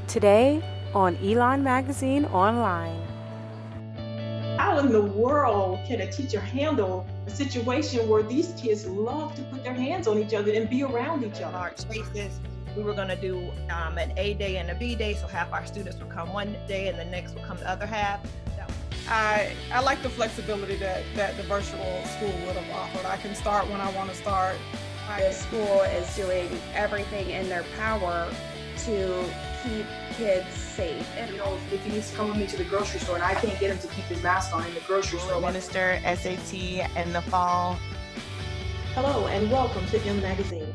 Today on Elon Magazine Online. How in the world can a teacher handle a situation where these kids love to put their hands on each other and be around each In other? large spaces. We were going to do an A day and a B day, so half our students would come one day and the next would come the other half. I like the flexibility that the virtual school would have offered. I can start when I want to start. The school is doing everything in their power to keep kids safe. And if he needs to come with me to the grocery store and I can't get him to keep his mask on in the grocery store. Minister SAT in the fall. Hello and welcome to M Magazine.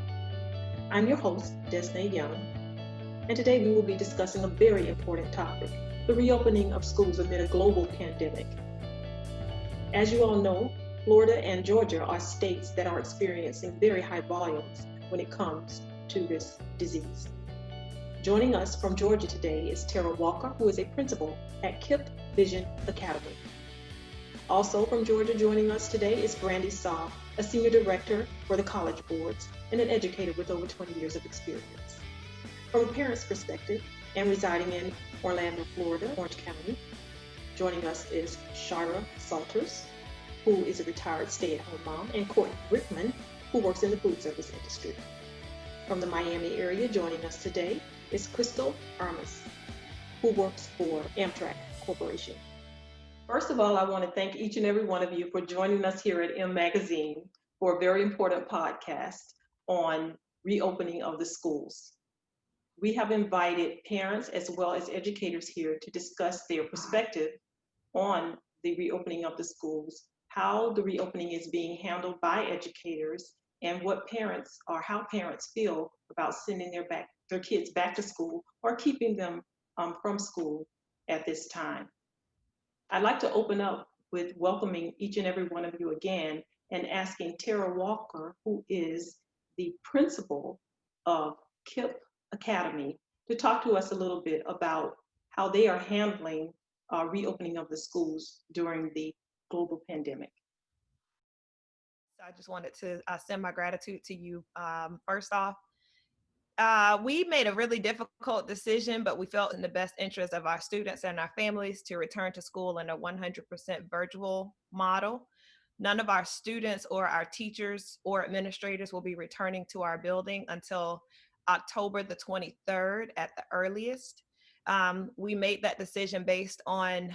I'm your host, Desnay Young, and today we will be discussing a very important topic, the reopening of schools amid a global pandemic. As you all know, Florida and Georgia are states that are experiencing very high volumes when it comes to this disease. Joining us from Georgia today is Tara Walker, who is a principal at KIPP Vision Academy. Also from Georgia joining us today is Brandy Saw, a senior director for the College Boards and an educator with over 20 years of experience. From a parent's perspective and residing in Orlando, Florida, Orange County, joining us is Shira Salters, who is a retired stay-at-home mom, and Courtney Rickman, who works in the food service industry. From the Miami area joining us today is Crystal Armas, who works for Amtrak Corporation. First of all, I want to thank each and every one of you for joining us here at M Magazine for a very important podcast on reopening of the schools. We have invited parents as well as educators here to discuss their perspective on the reopening of the schools, how the reopening is being handled by educators, and what parents or how parents feel about sending their kids back to school or keeping them from school at this time. I'd like to open up with welcoming each and every one of you again and asking Tara Walker, who is the principal of KIPP Academy, to talk to us a little bit about how they are handling reopening of the schools during the global pandemic. I just wanted to send my gratitude to you. First off, we made a really difficult decision, but we felt in the best interest of our students and our families to return to school in a 100% virtual model. None of our students or our teachers or administrators will be returning to our building until October the 23rd at the earliest. We made that decision based on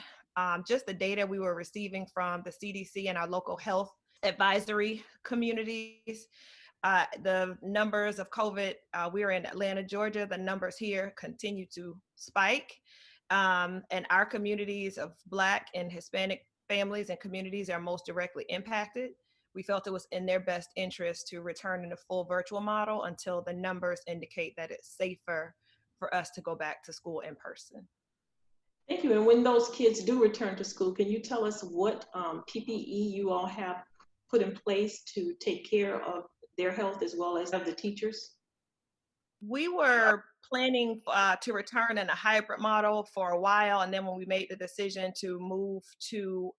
just the data we were receiving from the CDC and our local health advisory communities. The numbers of COVID, we're in Atlanta, Georgia, the numbers here continue to spike. And our communities of Black and Hispanic families and communities are most directly impacted. We felt it was in their best interest to return in a full virtual model until the numbers indicate that it's safer for us to go back to school in person. Thank you. And when those kids do return to school, can you tell us what PPE you all have put in place to take care of their health as well as of the teachers? We were planning to return in a hybrid model for a while, and then when we made the decision to move to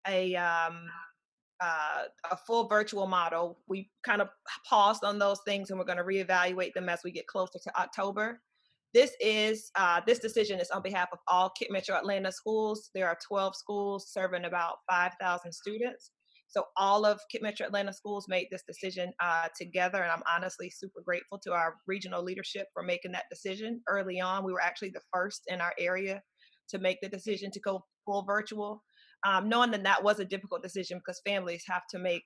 a full virtual model, we kind of paused on those things, and we're going to reevaluate them as we get closer to October. This decision is on behalf of all KIPP Metro Atlanta schools. There are 12 schools serving about 5,000 students. So all of KIPP Metro Atlanta schools made this decision together, and I'm honestly super grateful to our regional leadership for making that decision early on. We were actually the first in our area to make the decision to go full virtual, knowing that that was a difficult decision because families have to make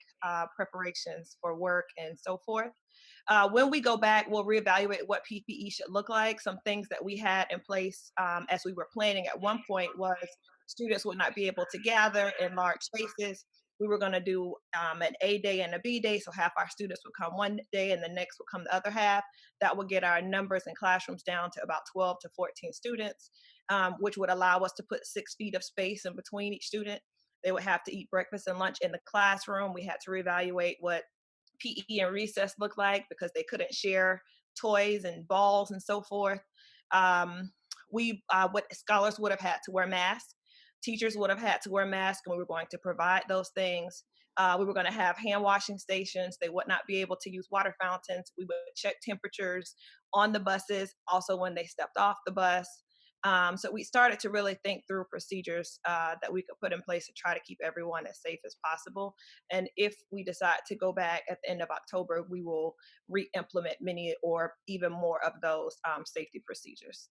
preparations for work and so forth. When we go back, we'll reevaluate what PPE should look like. Some things that we had in place as we were planning at one point was students would not be able to gather in large spaces. We were going to do an A day and a B day, so half our students would come one day and the next would come the other half. That would get our numbers in classrooms down to about 12 to 14 students, which would allow us to put 6 feet of space in between each student. They would have to eat breakfast and lunch in the classroom. We had to reevaluate what PE and recess looked like because they couldn't share toys and balls and so forth. What scholars would have had to wear masks. Teachers would have had to wear masks, and we were going to provide those things. We were going to have hand washing stations. They would not be able to use water fountains. We would check temperatures on the buses, also when they stepped off the bus. So we started to really think through procedures that we could put in place to try to keep everyone as safe as possible. And if we decide to go back at the end of October, we will re-implement many or even more of those safety procedures.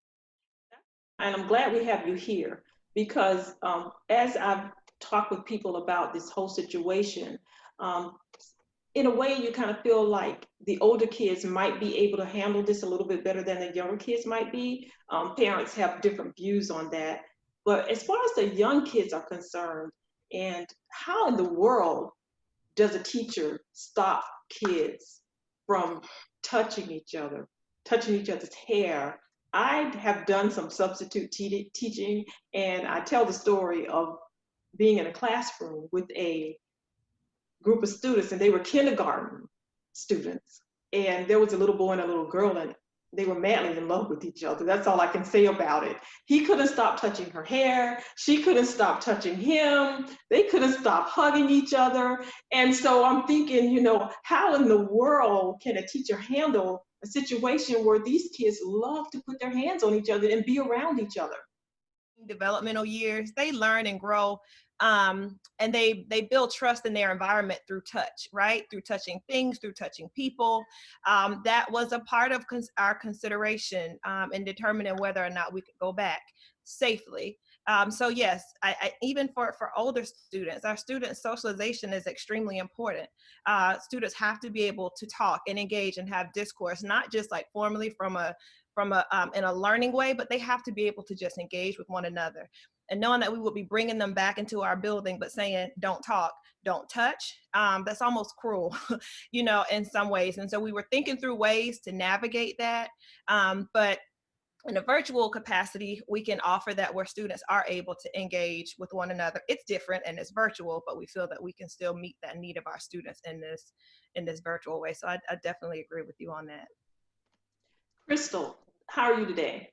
And I'm glad we have you here because as I've talked with people about this whole situation, in a way, you kind of feel like the older kids might be able to handle this a little bit better than the younger kids might be. Parents have different views on that. But as far as the young kids are concerned, and how in the world does a teacher stop kids from touching each other, touching each other's hair? I have done some substitute teaching, and I tell the story of being in a classroom with a group of students, and they were kindergarten students, and there was a little boy and a little girl, and they were madly in love with each other. That's all I can say about it. He couldn't stop touching her hair, she couldn't stop touching him, they couldn't stop hugging each other. And so I'm thinking, you know, how in the world can a teacher handle a situation where these kids love to put their hands on each other and be around each other? Developmental years, they learn and grow, and they build trust in their environment through touch, right? Through touching things, through touching people. That was a part of our consideration in determining whether or not we could go back safely. So yes, I even for older students, our student socialization is extremely important. Students have to be able to talk and engage and have discourse, not just like formally from a in a learning way, but they have to be able to just engage with one another. And knowing that we will be bringing them back into our building, but saying, don't talk, don't touch, that's almost cruel, you know, in some ways. And so we were thinking through ways to navigate that. But in a virtual capacity, we can offer that where students are able to engage with one another. It's different and it's virtual, but we feel that we can still meet that need of our students in this virtual way. So I definitely agree with you on that. Crystal, how are you today?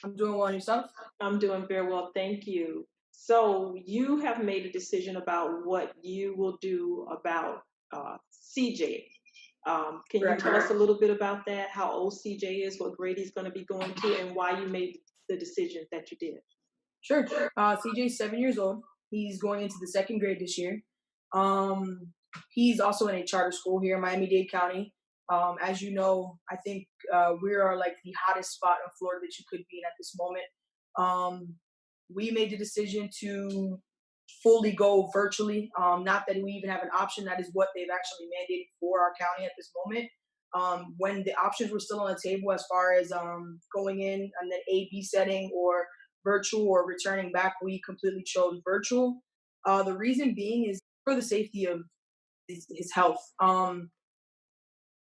I'm doing well. Yourself? I'm doing very well, thank you. So you have made a decision about what you will do about CJ. Can you tell us a little bit about that, how old CJ is, what grade he's going to be going to, and why you made the decision that you did? Sure. CJ's 7 years old. He's going into the second grade this year. He's also in a charter school here in Miami-Dade County. As you know, I think we are like the hottest spot in Florida that you could be in at this moment. We made the decision to fully go virtually. Not that we even have an option. That is what they've actually mandated for our county at this moment. When the options were still on the table as far as going in and then A/B setting or virtual or returning back, we completely chose virtual. The reason being is for the safety of his health.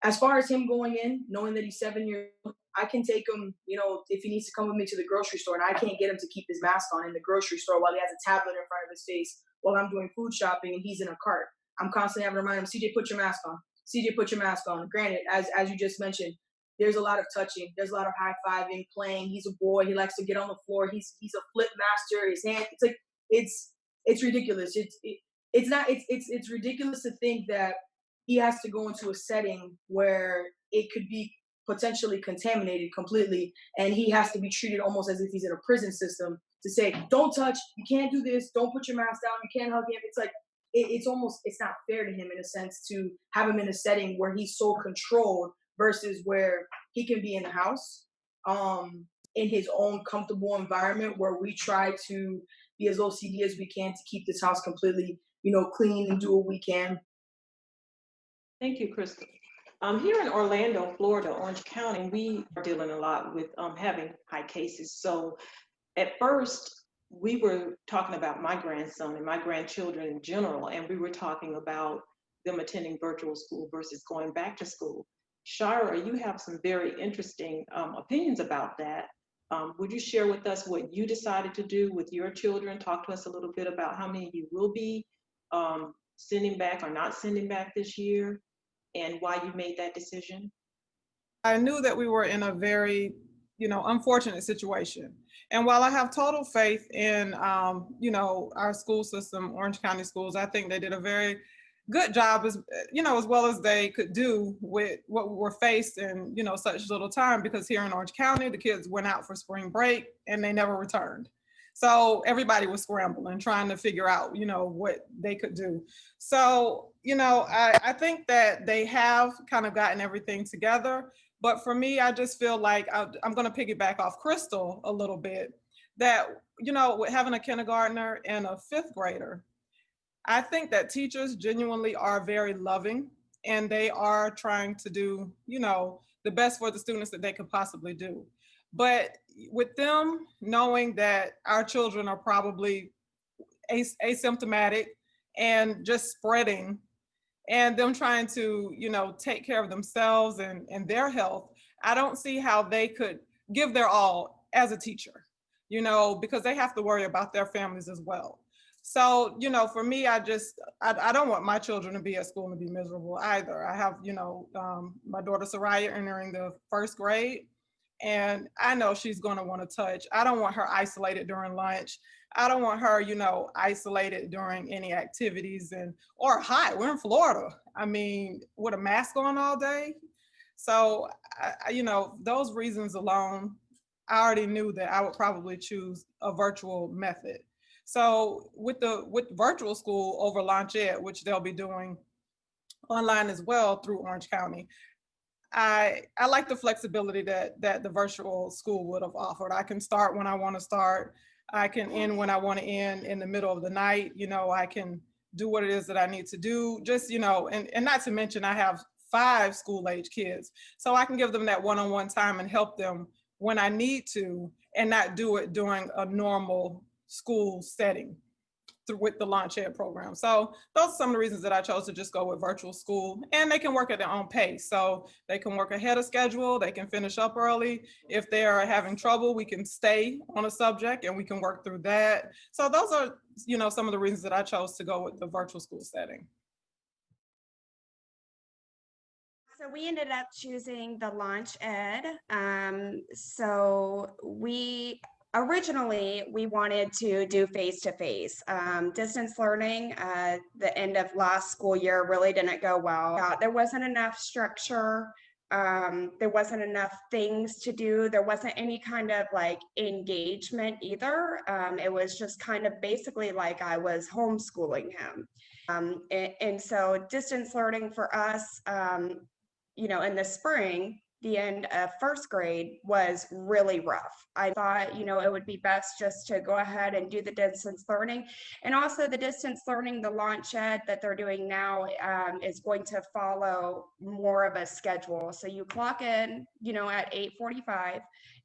As far as him going in, knowing that he's 7 years old, I can take him, you know, if he needs to come with me to the grocery store and I can't get him to keep his mask on in the grocery store while he has a tablet in front of his face while I'm doing food shopping and he's in a cart. I'm constantly having to remind him, CJ, put your mask on. CJ, put your mask on. Granted, as you just mentioned, there's a lot of touching. There's a lot of high-fiving, playing. He's a boy. He likes to get on the floor. He's a flip master. His hand, it's like, it's ridiculous. It's ridiculous to think that he has to go into a setting where it could be potentially contaminated completely, and he has to be treated almost as if he's in a prison system to say, don't touch, you can't do this, don't put your mask down, you can't hug him. It's like, it's not fair to him in a sense to have him in a setting where he's so controlled versus where he can be in the house, in his own comfortable environment where we try to be as OCD as we can to keep this house completely, you know, clean and do what we can. Thank you, Crystal. Here in Orlando, Florida, Orange County, we are dealing a lot with having high cases. So at first, we were talking about my grandson and my grandchildren in general, and we were talking about them attending virtual school versus going back to school. Shira, you have some very interesting opinions about that. Would you share with us what you decided to do with your children? Talk to us a little bit about how many you will be sending back or not sending back this year, and why you made that decision. I knew that we were in a very, you know, unfortunate situation. And while I have total faith in, you know, our school system, Orange County schools, I think they did a very good job as as well as they could do with what we were faced in such little time, because here in Orange County the kids went out for spring break and they never returned. So everybody was scrambling trying to figure out what they could do. So I think that they have kind of gotten everything together, but for me I just feel like I'm going to piggyback off Crystal a little bit, that with having a kindergartner and a fifth grader, I think that teachers genuinely are very loving and they are trying to do, the best for the students that they could possibly do. But with them knowing that our children are probably asymptomatic and just spreading, and them trying to, take care of themselves and their health, I don't see how they could give their all as a teacher, because they have to worry about their families as well. So, for me, I don't want my children to be at school and be miserable either. I have, my daughter Soraya entering the first grade, and I know she's going to want to touch. I don't want her isolated during lunch. I don't want her, isolated during any activities or hot. We're in Florida. I mean, with a mask on all day. So, those reasons alone, I already knew that I would probably choose a virtual method. So with virtual school over Launch Ed, which they'll be doing online as well through Orange County, I like the flexibility that the virtual school would have offered. I can start when I want to start. I can end when I want to end in the middle of the night. I can do what it is that I need to do. Just, and not to mention I have 5 school-age kids. So I can give them that one-on-one time and help them when I need to, and not do it during a normal school setting with the Launch Ed program. So those are some of the reasons that I chose to just go with virtual school, and they can work at their own pace. So they can work ahead of schedule, they can finish up early. If they're having trouble, we can stay on a subject and we can work through that. So those are, some of the reasons that I chose to go with the virtual school setting. So we ended up choosing the Launch Ed. So originally, we wanted to do face-to-face. Distance learning, the end of last school year really didn't go well. There wasn't enough structure. There wasn't enough things to do. There wasn't any kind of like engagement either. It was just kind of basically like I was homeschooling him. And so distance learning for us, in the spring, the end of first grade was really rough. I thought, it would be best just to go ahead and do the distance learning. And also the distance learning, the Launch Ed that they're doing now is going to follow more of a schedule. So you clock in, at 8:45,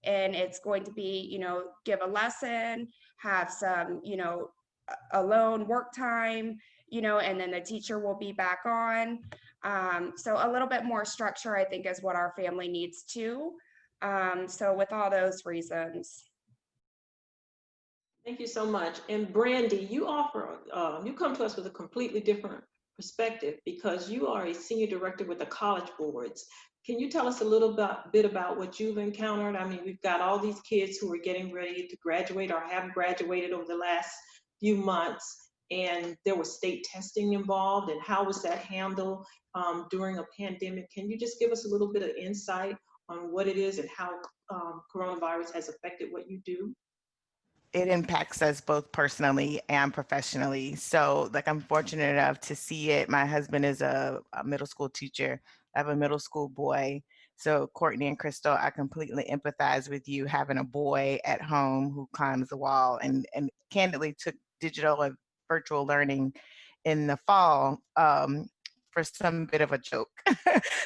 and it's going to be, give a lesson, have some, alone work time, and then the teacher will be back on. So a little bit more structure, I think, is what our family needs too. So with all those reasons. Thank you so much. And Brandy, you come to us with a completely different perspective because you are a senior director with the college boards. Can you tell us a little bit about what you've encountered? I mean, we've got all these kids who are getting ready to graduate or have graduated over the last few months, and there was state testing involved, and how was that handled during a pandemic? Can you just give us a little bit of insight on what it is and how coronavirus has affected what you do? It impacts us both personally and professionally. So I'm fortunate enough to see it. My husband is a middle school teacher. I have a middle school boy. So Courtney and Crystal, I completely empathize with you having a boy at home who climbs the wall, and candidly took digital and virtual learning in the fall for some bit of a joke.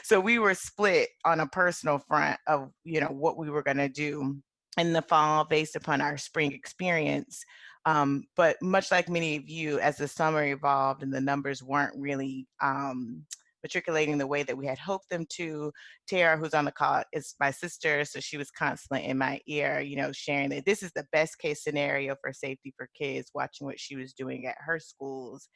So we were split on a personal front of, what we were going to do in the fall based upon our spring experience. But much like many of you, as the summer evolved and the numbers weren't really matriculating the way that we had hoped them to, Tara, who's on the call, is my sister, so she was constantly in my ear, sharing that this is the best case scenario for safety for kids, watching what she was doing at her schools.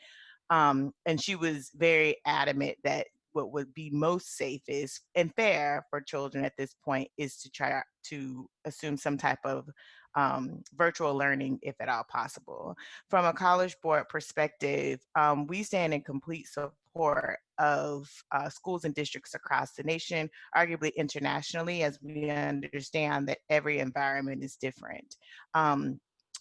And she was very adamant that what would be most safest and fair for children at this point is to try to assume some type of virtual learning, if at all possible. From a College Board perspective, we stand in complete support support of schools and districts across the nation, arguably internationally, as we understand that every environment is different.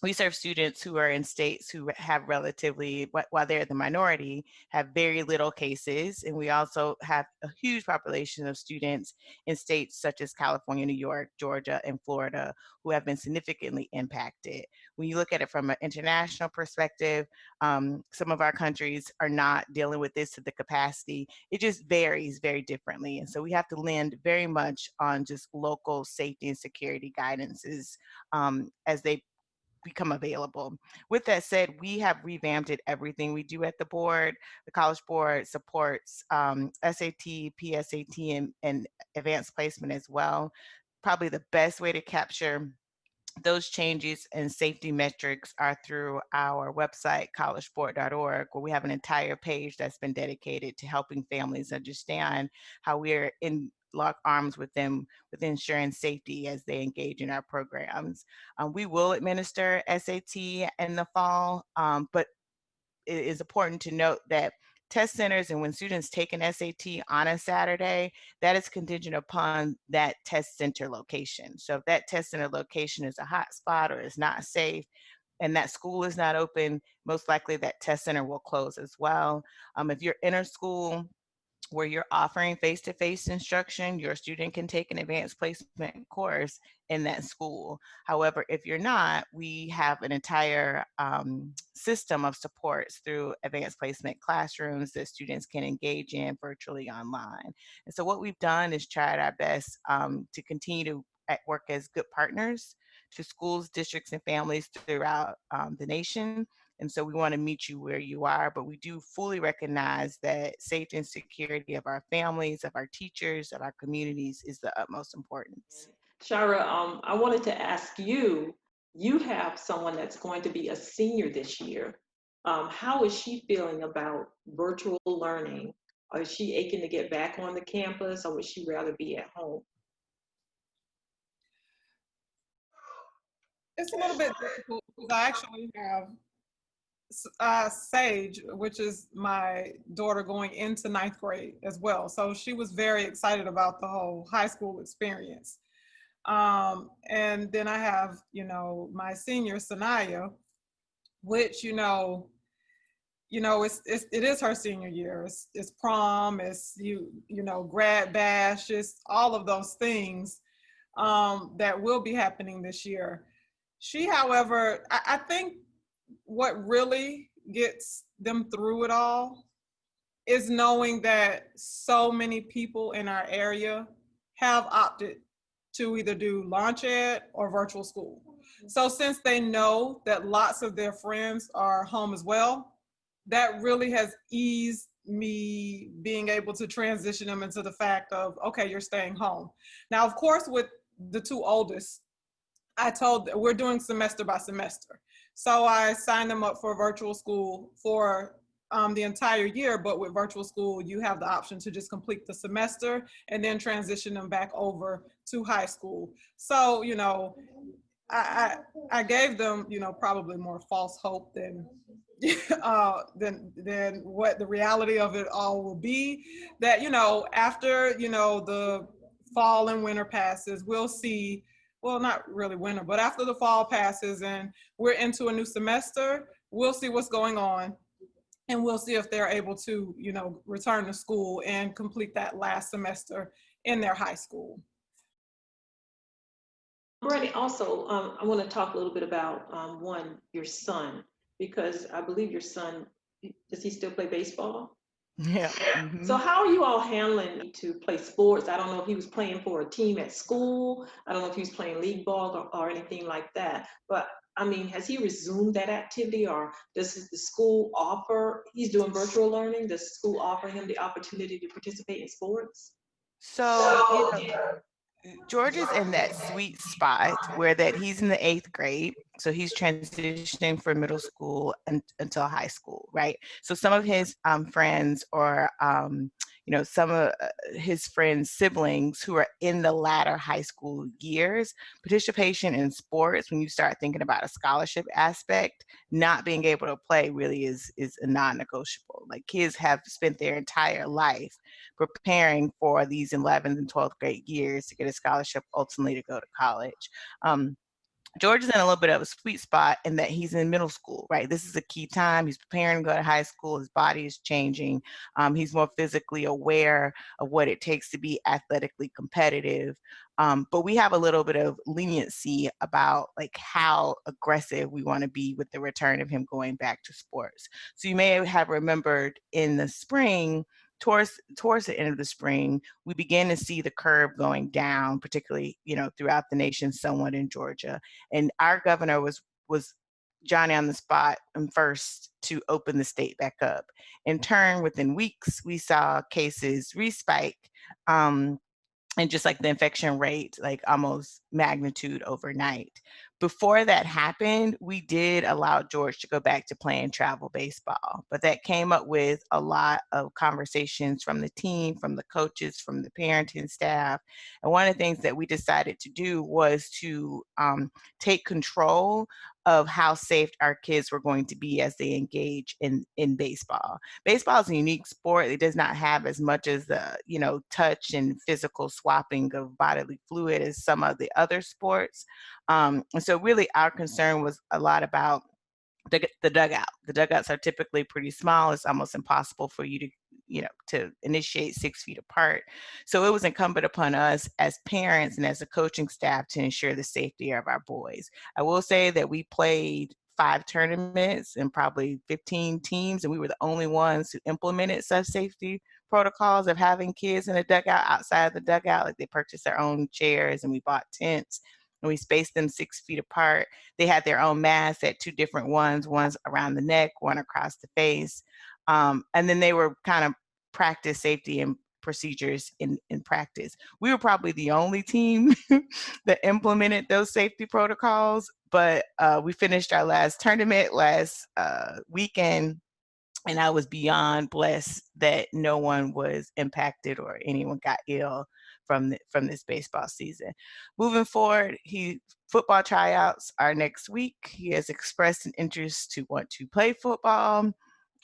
We serve students who are in states who have relatively, while they're the minority, have very little cases. And we also have a huge population of students in states such as California, New York, Georgia, and Florida who have been significantly impacted. When you look at it from an international perspective, some of our countries are not dealing with this to the capacity. It just varies very differently. And so we have to lend very much on just local safety and security guidances as they become available. With that said, we have revamped everything we do at the board. The College Board supports SAT, PSAT, and advanced placement as well. Probably the best way to capture those changes and safety metrics are through our website, collegeboard.org, where we have an entire page that's been dedicated to helping families understand how we're in lock arms with them with ensuring safety as they engage in our programs. We will administer SAT in the fall, but it is important to note that test centers and when students take an SAT on a Saturday, that is contingent upon that test center location. So if that test center location is a hot spot or is not safe, and that school is not open, most likely that test center will close as well. If you're in a school where you're offering face-to-face instruction, your student can take an advanced placement course in that school. However, if you're not, we have an entire system of supports through advanced placement classrooms that students can engage in virtually online. And so what we've done is tried our best to continue to work as good partners to schools, districts, and families throughout the nation. And so we want to meet you where you are, but we do fully recognize that safety and security of our families, of our teachers, of our communities is the utmost importance. Shara, I wanted to ask you, you have someone that's going to be a senior this year. How is she feeling about virtual learning? Is she aching to get back on the campus, or would she rather be at home? It's a little bit difficult because I actually have Sage, which is my daughter going into ninth grade as well. So she was very excited about the whole high school experience. And then I have, my senior Sanaya, which, it is her senior year. It's prom, it's, grad bash, it's all of those things that will be happening this year. She, however, I think what really gets them through it all is knowing that so many people in our area have opted to either do launch ed or virtual school. So since they know that lots of their friends are home as well, that really has eased me being able to transition them into the fact of, okay, you're staying home. Now, of course, with the two oldest, we're doing semester by semester. So I signed them up for virtual school for the entire year, but with virtual school, you have the option to just complete the semester and then transition them back over to high school. So, I gave them, probably more false hope than what the reality of it all will be. That, after, the fall and winter passes, we'll see, well, not really winter, but after the fall passes and we're into a new semester, we'll see what's going on. And we'll see if they're able to, return to school and complete that last semester in their high school. Brandy, also, I want to talk a little bit about, your son, because I believe your son, does he still play baseball? Yeah. Mm-hmm. So how are you all handling to play sports? I don't know if he was playing for a team at school. I don't know if he was playing league ball or anything like that. But I mean, has he resumed that activity, or does the school offer, he's doing virtual learning, does the school offer him the opportunity to participate in sports? So, George is in that sweet spot where that he's in the 8th grade. So he's transitioning from middle school until high school, right? So some of his friends or, some of his friends' siblings who are in the latter high school years. Participation in sports, when you start thinking about a scholarship aspect, not being able to play really is a non-negotiable. Like, kids have spent their entire life preparing for these 11th and 12th grade years to get a scholarship, ultimately to go to college. George is in a little bit of a sweet spot in that he's in middle school, right? This is a key time. He's preparing to go to high school. His body is changing. He's more physically aware of what it takes to be athletically competitive. But we have a little bit of leniency about like how aggressive we want to be with the return of him going back to sports. So you may have remembered in the spring, towards the end of the spring, we began to see the curve going down, particularly, throughout the nation, somewhat in Georgia. And our governor was Johnny on the spot and first to open the state back up. In turn, within weeks, we saw cases respike. And just like the infection rate, like almost magnitude overnight. Before that happened, we did allow George to go back to playing travel baseball, but that came up with a lot of conversations from the team, from the coaches, from the parenting staff. And one of the things that we decided to do was to take control of how safe our kids were going to be as they engage in baseball. Baseball is a unique sport. It does not have as much as the, touch and physical swapping of bodily fluid as some of the other sports. And so really our concern was a lot about the dugout. The dugouts are typically pretty small. It's almost impossible for you to initiate 6 feet apart. So it was incumbent upon us as parents and as a coaching staff to ensure the safety of our boys. I will say that we played 5 tournaments and probably 15 teams, and we were the only ones who implemented such safety protocols of having kids in a dugout outside of the dugout. Like, they purchased their own chairs and we bought tents. And we spaced them 6 feet apart. They had their own masks at 2 different one's around the neck, one across the face. And then they were kind of practice safety and procedures in practice. We were probably the only team that implemented those safety protocols, but we finished our last tournament last weekend, and I was beyond blessed that no one was impacted or anyone got ill from this baseball season. Moving forward, football tryouts are next week. He has expressed an interest to want to play football.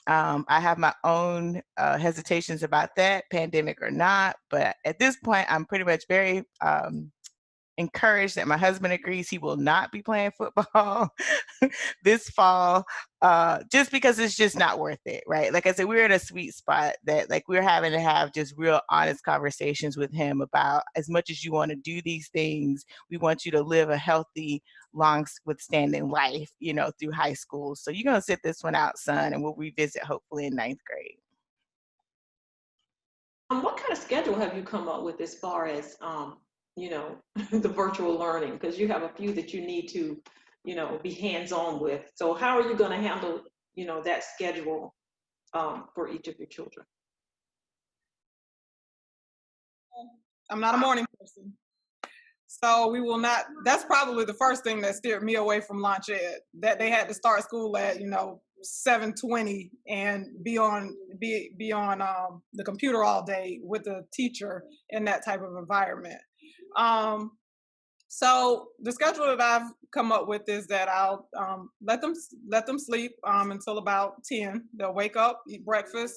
I have my own hesitations about that, pandemic or not, but at this point, I'm pretty much very encouraged that my husband agrees he will not be playing football this fall, just because it's just not worth it, right? Like I said, we're in a sweet spot that like we're having to have just real honest conversations with him about, as much as you want to do these things, we want you to live a healthy, long withstanding life, through high school. So you're going to sit this one out, son, and we'll revisit hopefully in 9th grade. What kind of schedule have you come up with as far as, the virtual learning? Because you have a few that you need to, be hands-on with. So how are you going to handle, that schedule for each of your children? I'm not a morning person. So we will not, that's probably the first thing that steered me away from Launch Ed, that they had to start school at, 7:20 and be on the computer all day with a teacher in that type of environment. So the schedule that I've come up with is that I'll let them sleep until about 10. They'll wake up, eat breakfast.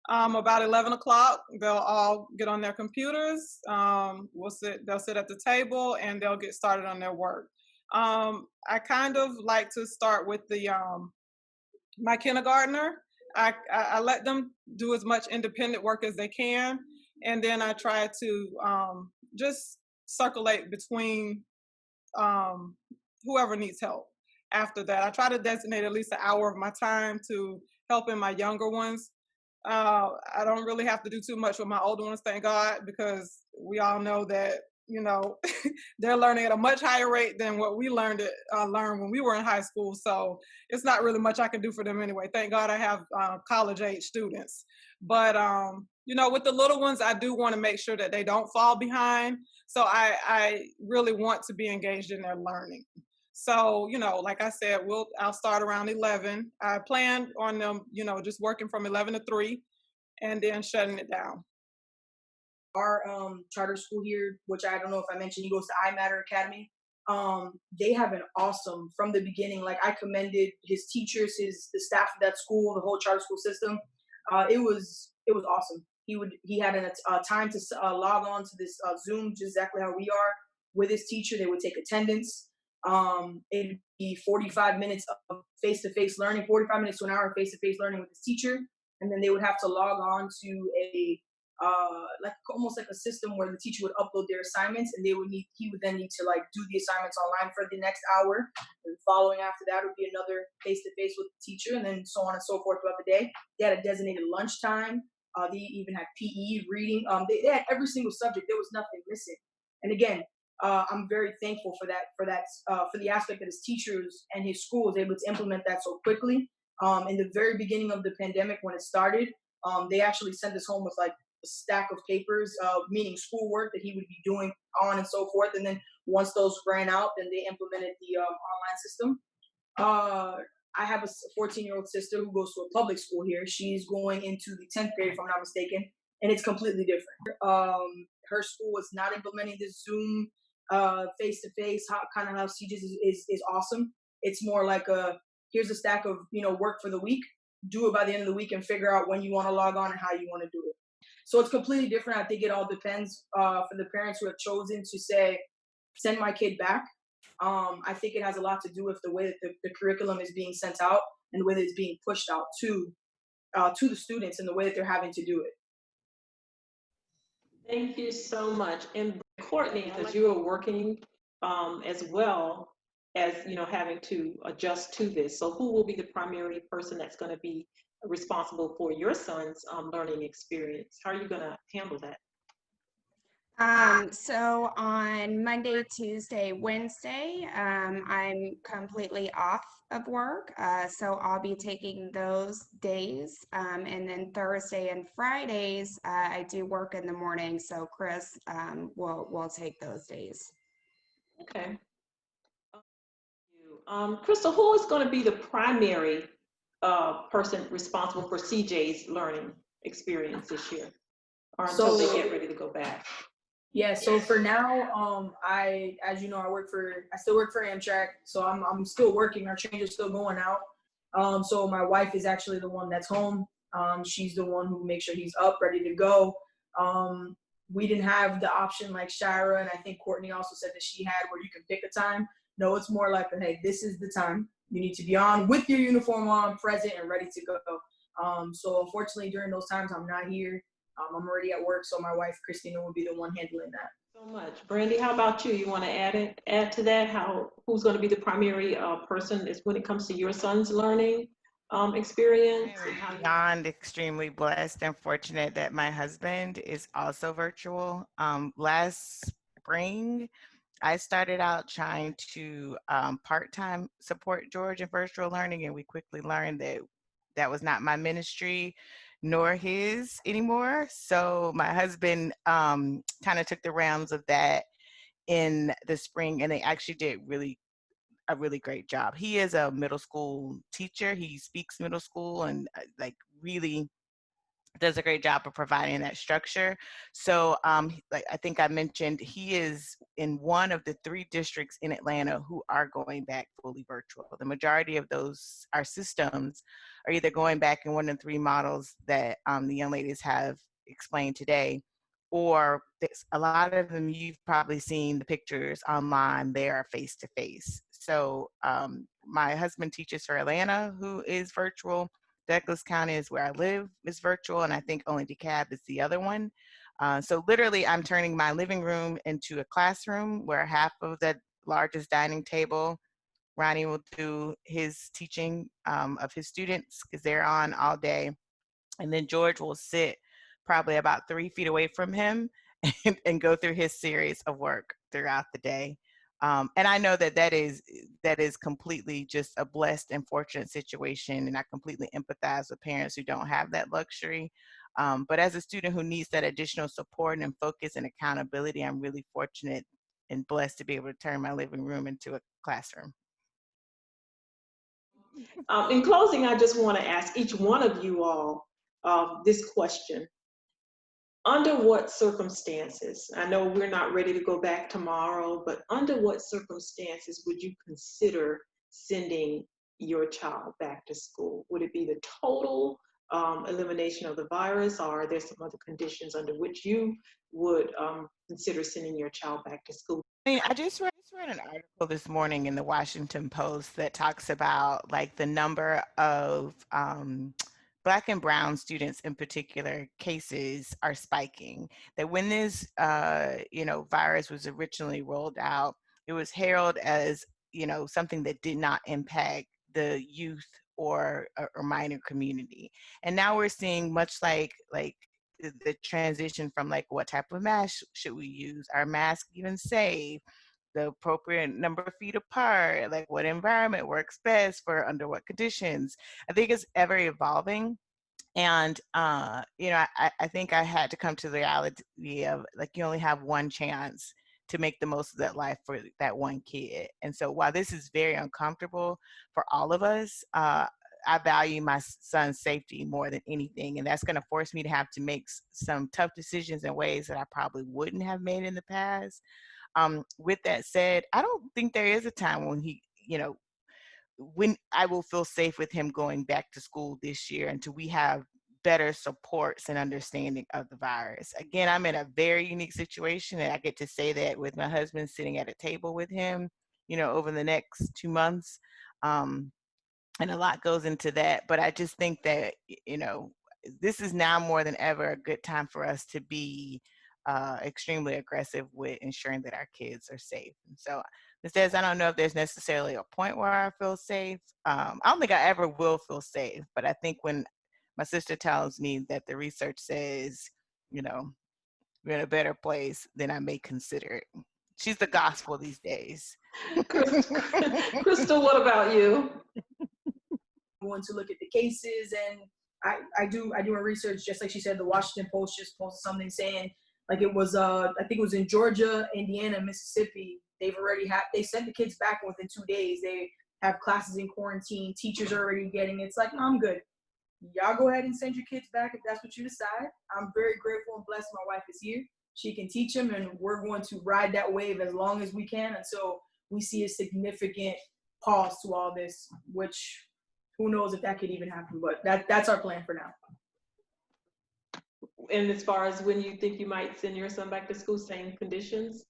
About 11 o'clock, they'll all get on their computers. They'll sit at the table and they'll get started on their work. I kind of like to start with my kindergartner. I let them do as much independent work as they can. And then I try to just circulate between whoever needs help. After that, I try to designate at least an hour of my time to helping my younger ones. I don't really have to do too much with my older ones, thank God, because we all know that, they're learning at a much higher rate than what we learned when we were in high school. So it's not really much I can do for them anyway. Thank God I have college age students. But, with the little ones, I do want to make sure that they don't fall behind. So I really want to be engaged in their learning. So, like I said, I'll start around 11. I plan on them, just working from 11 to 3 and then shutting it down. our charter school here, which I don't know if I mentioned, he goes to iMatter Academy. They have an awesome from the beginning. Like I commended his teachers, the staff of that school, the whole charter school system. It was awesome. He had a time to log on to this Zoom, just exactly how we are with his teacher. They would take attendance. It'd be 45 minutes of face-to-face learning, 45 minutes to an hour of face-to-face learning with his teacher, and then they would have to log on to a like almost like a system where the teacher would upload their assignments, and he would then need to like do the assignments online for the next hour, and following after that would be another face-to-face with the teacher, and then so on and so forth throughout the day. They had a designated lunchtime. They even had PE, reading. They had every single subject. There was nothing missing. And again, I'm very thankful for the aspect that his teachers and his school was able to implement that so quickly. In the very beginning of the pandemic, when it started, they actually sent us home with like a stack of papers, meaning schoolwork that he would be doing on and so forth. And then once those ran out, then they implemented the online system. I have a 14-year-old sister who goes to a public school here. She's going into the 10th grade, if I'm not mistaken, and it's completely different. Her school is not implementing this Zoom face-to-face, kind of how CJ's is awesome. It's more like here's a stack of work for the week. Do it by the end of the week and figure out when you want to log on and how you want to do it. So it's completely different. I think it all depends for the parents who have chosen to say, send my kid back. I think it has a lot to do with the way that the curriculum is being sent out and the way that it's being pushed out to the students and the way that they're having to do it. Thank you so much. And Courtney, because you are working as well as having to adjust to this. So who will be the primary person that's going to be responsible for your son's learning experience? How are you going to handle that? So on Monday, Tuesday, Wednesday, I'm completely off of work. So I'll be taking those days. And then Thursday and Fridays, I do work in the morning. So Chris will take those days. Okay. Crystal, who is going to be the primary person responsible for CJ's learning experience this year, or until they get ready to go back? Yeah, so for now, as you know, I still work for Amtrak, so I'm still working. Our change is still going out. So my wife is actually the one that's home. She's the one who makes sure he's up, ready to go. We didn't have the option like Shira, and I think Courtney also said that she had, where you can pick a time. No, it's more like, hey, this is the time. You need to be on with your uniform on, present, and ready to go. So unfortunately, during those times, I'm not here. I'm already at work, so my wife, Christina, will be the one handling that. So much. Brandy, how about you? You want to add to that? Who's going to be the primary person is when it comes to your son's learning experience? I'm beyond extremely blessed and fortunate that my husband is also virtual. Last spring, I started out trying to part-time support George in virtual learning, and we quickly learned that that was not my ministry nor his anymore. So my husband kind of took the realms of that in the spring, and they actually did a really great job. He is a middle school teacher. He speaks middle school and like really does a great job of providing that structure. So like I think I mentioned, he is in one of the 3 districts in Atlanta who are going back fully virtual. The majority of those, our systems, are either going back in one of the 3 models that the young ladies have explained today, or a lot of them you've probably seen the pictures online, they are face-to-face. So my husband teaches for Atlanta, who is virtual. Douglas County is where I live, is virtual, and I think only DeKalb is the other one. So literally, I'm turning my living room into a classroom where half of the largest dining table, Ronnie will do his teaching of his students because they're on all day. And then George will sit probably about 3 feet away from him and go through his series of work throughout the day. And I know that is completely just a blessed and fortunate situation, and I completely empathize with parents who don't have that luxury. But as a student who needs that additional support and focus and accountability, I'm really fortunate and blessed to be able to turn my living room into a classroom. In closing, I just want to ask each one of you all this question. Under what circumstances, I know we're not ready to go back tomorrow, but under what circumstances would you consider sending your child back to school? Would it be the total elimination of the virus, or are there some other conditions under which you would consider sending your child back to school? I mean, I just read an article this morning in the Washington Post that talks about like the number of Black and brown students in particular cases are spiking. That when this, virus was originally rolled out, it was heralded as, something that did not impact the youth or minor community. And now we're seeing much like the transition from like what type of mask should we use? Are masks even safe? The appropriate number of feet apart, like what environment works best for under what conditions. I think it's ever evolving. And, I think I had to come to the reality of like, you only have one chance to make the most of that life for that one kid. And so while this is very uncomfortable for all of us, I value my son's safety more than anything. And that's going to force me to have to make some tough decisions in ways that I probably wouldn't have made in the past. With that said, I don't think there is a time when when I will feel safe with him going back to school this year until we have better supports and understanding of the virus. Again, I'm in a very unique situation, and I get to say that with my husband sitting at a table with him, over the next 2 months. And a lot goes into that, but I just think that, this is now more than ever a good time for us to be extremely aggressive with ensuring that our kids are safe. And so, Ms. Des, I don't know if there's necessarily a point where I feel safe. I don't think I ever will feel safe, but I think when my sister tells me that the research says, we're in a better place, then I may consider it. She's the gospel these days. Crystal, what about you? Going to look at the cases, and I do a research, just like she said. The Washington Post just posted something saying like it was I think it was in Georgia, Indiana, Mississippi. They sent the kids back within 2 days. They have classes in quarantine. Teachers are already getting it. It's like, no, I'm good. Y'all go ahead and send your kids back if that's what you decide. I'm very grateful and blessed my wife is here. She can teach them, and we're going to ride that wave as long as we can until we see a significant pause to all this, which who knows if that could even happen, but that's our plan for now. And as far as when you think you might send your son back to school, same conditions?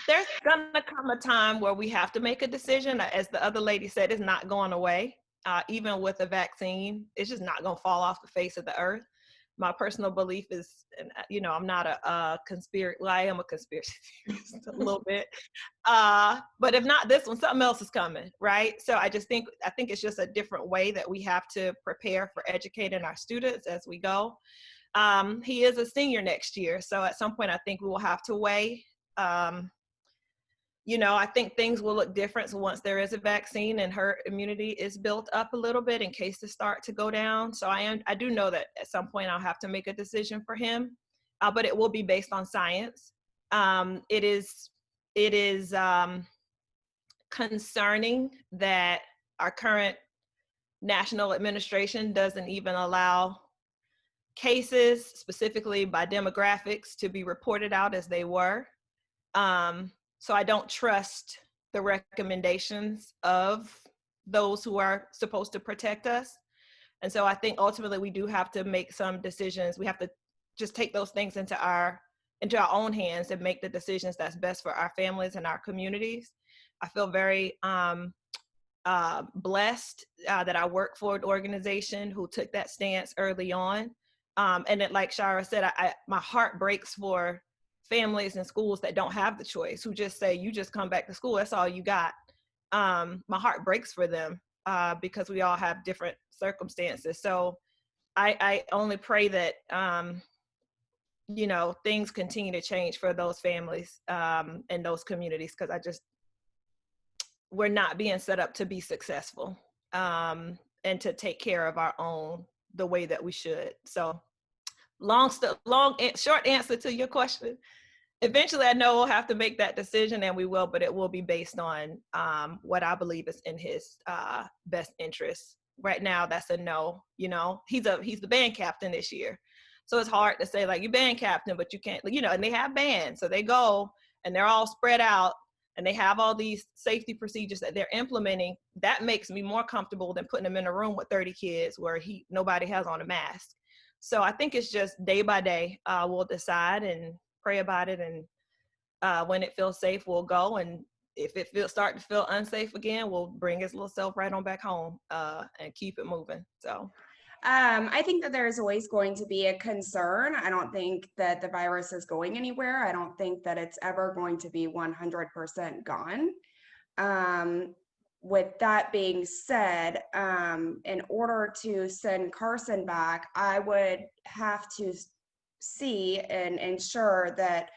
There's gonna come a time where we have to make a decision. As the other lady said, it's not going away. Even with a vaccine, it's just not gonna fall off the face of the earth. My personal belief is, I'm not a conspiracy. Well, I am a conspiracy theorist a little bit. But if not this one, something else is coming, right? So I think it's just a different way that we have to prepare for educating our students as we go. He is a senior next year, so at some point I think we will have to weigh. I think things will look different once there is a vaccine and her immunity is built up a little bit in case they start to go down. So I do know that at some point I'll have to make a decision for him, but it will be based on science. It is concerning that our current national administration doesn't even allow cases specifically by demographics to be reported out as they were. So I don't trust the recommendations of those who are supposed to protect us. And so I think ultimately we do have to make some decisions. We have to just take those things into our own hands and make the decisions that's best for our families and our communities. I feel very blessed that I work for an organization who took that stance early on. And it, like Shara said, my heart breaks for families and schools that don't have the choice, who just say, you just come back to school, that's all you got. My heart breaks for them because we all have different circumstances. So I only pray that, things continue to change for those families and those communities, because we're not being set up to be successful and to take care of our own the way that we should. So short answer to your question. Eventually, I know we'll have to make that decision, and we will, but it will be based on what I believe is in his best interest. Right now, that's a no. He's the band captain this year, So it's hard to say like you band captain, but you can't, you know, and they have bands. So they go and they're all spread out and they have all these safety procedures that they're implementing. That makes me more comfortable than putting them in a room with 30 kids where nobody has on a mask. So I think it's just day by day, we'll decide and pray about it. And when it feels safe, we'll go. And if it start to feel unsafe again, we'll bring his little self right on back home and keep it moving. So I think that there's always going to be a concern. I don't think that the virus is going anywhere. I don't think that it's ever going to be 100% gone. With that being said, in order to send Carson back, I would have to see and ensure that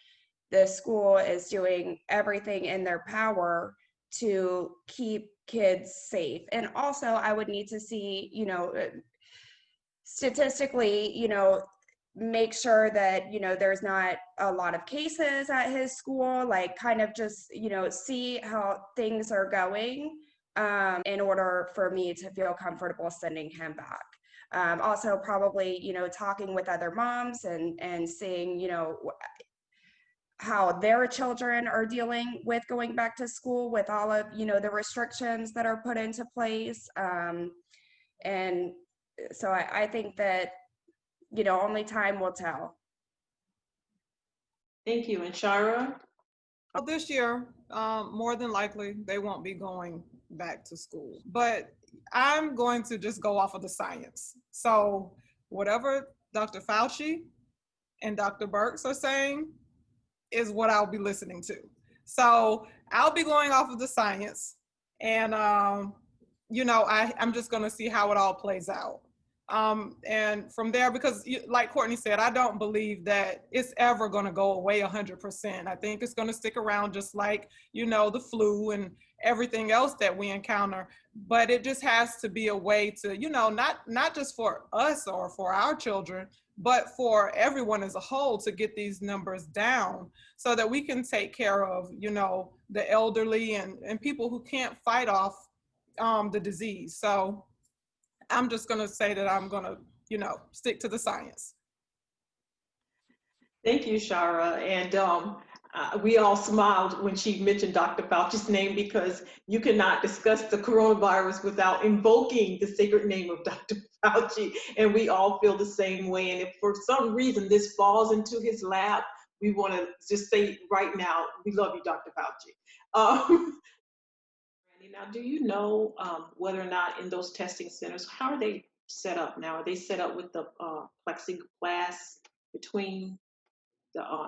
the school is doing everything in their power to keep kids safe. And also I would need to see, you know, statistically, you know, make sure that, you know, there's not a lot of cases at his school, like kind of just, you know, see how things are going in order for me to feel comfortable sending him back. Also probably, you know, talking with other moms and seeing, you know, how their children are dealing with going back to school with all of, you know, the restrictions that are put into place. And so I think that, you know, only time will tell. Thank you. And Shira? Well, this year, more than likely, they won't be going back to school. But I'm going to just go off of the science. So whatever Dr. Fauci and Dr. Birx are saying is what I'll be listening to. So I'll be going off of the science. And, you know, I'm just going to see how it all plays out. And from there, because like Courtney said, I don't believe that it's ever going to go away 100%. I think it's going to stick around just like, you know, the flu and everything else that we encounter. But it just has to be a way to, you know, not just for us or for our children, but for everyone as a whole to get these numbers down so that we can take care of, you know, the elderly and people who can't fight off the disease. So I'm just going to say that I'm going to, you know, stick to the science. Thank you, Shira. And we all smiled when she mentioned Dr. Fauci's name because you cannot discuss the coronavirus without invoking the sacred name of Dr. Fauci. And we all feel the same way. And if for some reason this falls into his lap, we want to just say right now, we love you, Dr. Fauci. Now, do you know whether or not in those testing centers, how are they set up now? Are they set up with the plexiglass between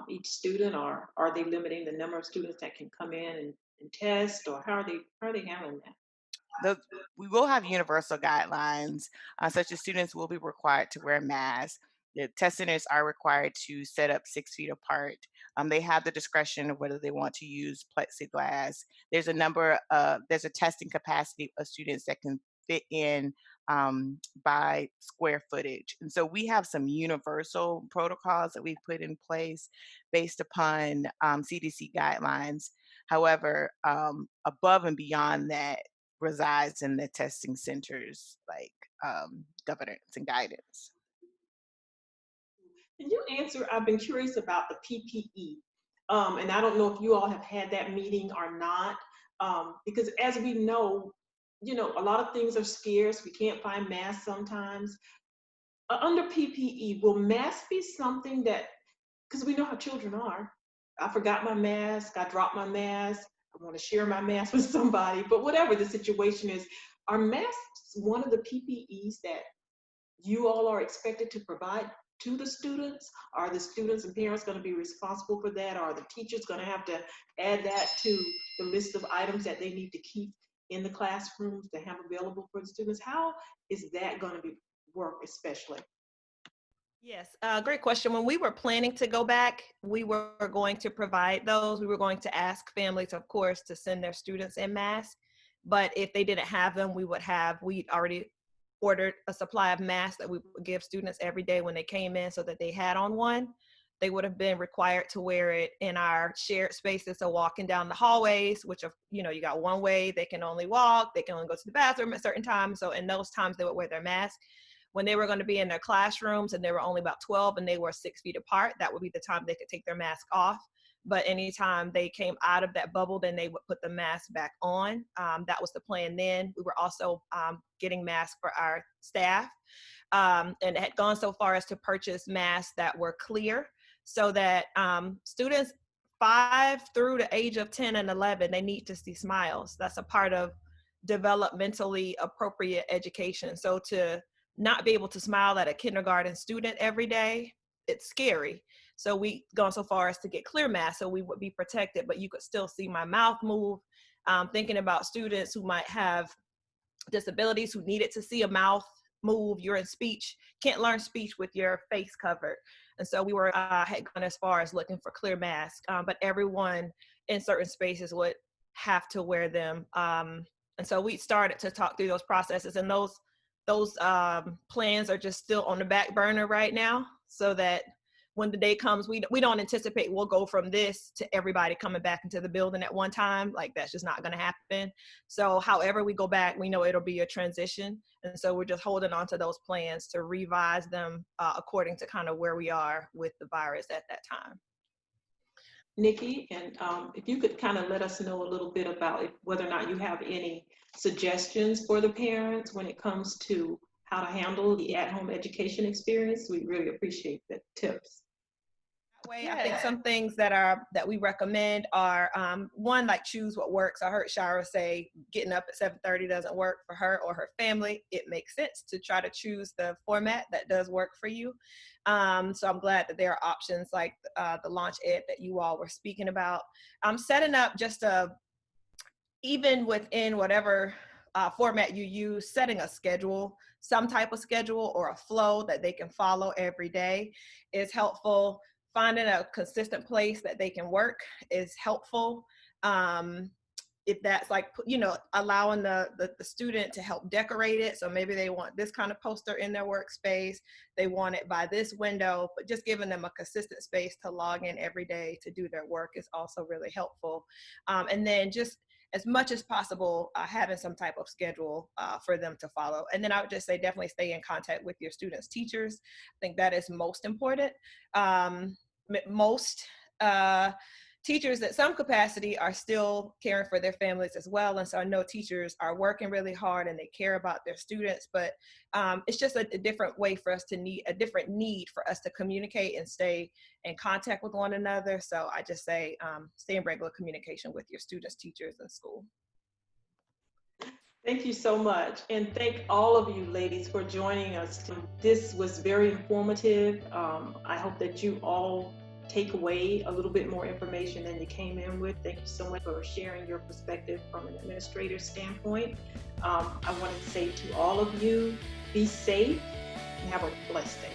each student, or are they limiting the number of students that can come in and test, or how are they handling that? We will have universal guidelines, such as students will be required to wear masks. The test centers are required to set up 6 feet apart. They have the discretion of whether they want to use plexiglass. There's a testing capacity of students that can fit in by square footage. And so we have some universal protocols that we've put in place based upon CDC guidelines. However, above and beyond that resides in the testing centers, like governance and guidance. Can you answer, I've been curious about the PPE. And I don't know if you all have had that meeting or not, because as we know, you know, a lot of things are scarce. We can't find masks sometimes. Under PPE, will masks be something that, because we know how children are. I forgot my mask, I dropped my mask, I want to share my mask with somebody, but whatever the situation is, are masks one of the PPEs that you all are expected to provide to the students? Are the students and parents going to be responsible for that? Are the teachers going to have to add that to the list of items that they need to keep in the classrooms to have available for the students? How is that going to work especially? Yes, great question. When we were planning to go back, we were going to provide those. We were going to ask families, of course, to send their students in masks. But if they didn't have them, we'd already ordered a supply of masks that we would give students every day when they came in so that they had on one. They would have been required to wear it in our shared spaces. So walking down the hallways, which, you know, you got one way, they can only walk, they can only go to the bathroom at certain times. So in those times they would wear their mask. When they were going to be in their classrooms and they were only about 12 and they were 6 feet apart, that would be the time they could take their mask off. But anytime they came out of that bubble, then they would put the mask back on. That was the plan then. We were also getting masks for our staff, and had gone so far as to purchase masks that were clear, so that students 5 through the age of 10 and 11, they need to see smiles. That's a part of developmentally appropriate education. So to not be able to smile at a kindergarten student every day, it's scary. So we gone so far as to get clear masks so we would be protected, but you could still see my mouth move. Thinking about students who might have disabilities who needed to see a mouth move. You're in speech, can't learn speech with your face covered. And so we were had gone as far as looking for clear masks, but everyone in certain spaces would have to wear them. And so we started to talk through those processes, and those plans are just still on the back burner right now, so that when the day comes, we don't anticipate we'll go from this to everybody coming back into the building at one time. Like, that's just not going to happen. So however we go back, we know it'll be a transition. And so we're just holding on to those plans to revise them according to kind of where we are with the virus at that time. Nikki, and if you could kind of let us know a little bit about whether or not you have any suggestions for the parents when it comes to how to handle the at-home education experience, we really appreciate the tips. That way, I think some things that we recommend are one, like choose what works. I heard Shara say getting up at 7:30 doesn't work for her or her family. It makes sense to try to choose the format that does work for you. So I'm glad that there are options like the Launch Ed that you all were speaking about. Setting up just even within whatever format you use, setting a schedule, some type of schedule or a flow that they can follow every day is helpful. Finding a consistent place that they can work is helpful. If that's like, allowing the student to help decorate it. So maybe they want this kind of poster in their workspace. They want it by this window, but just giving them a consistent space to log in every day to do their work is also really helpful. And then just as much as possible, having some type of schedule for them to follow. And then I would just say definitely stay in contact with your students' teachers. I think that is most important. Most teachers at some capacity are still caring for their families as well. And so I know teachers are working really hard and they care about their students, but it's just a different way for us to different need for us to communicate and stay in contact with one another. So I just say stay in regular communication with your students, teachers, and school. Thank you so much. And thank all of you ladies for joining us. This was very informative. I hope that you all take away a little bit more information than you came in with. Thank you so much for sharing your perspective from an administrator's standpoint. I wanted to say to all of you, be safe and have a blessed day.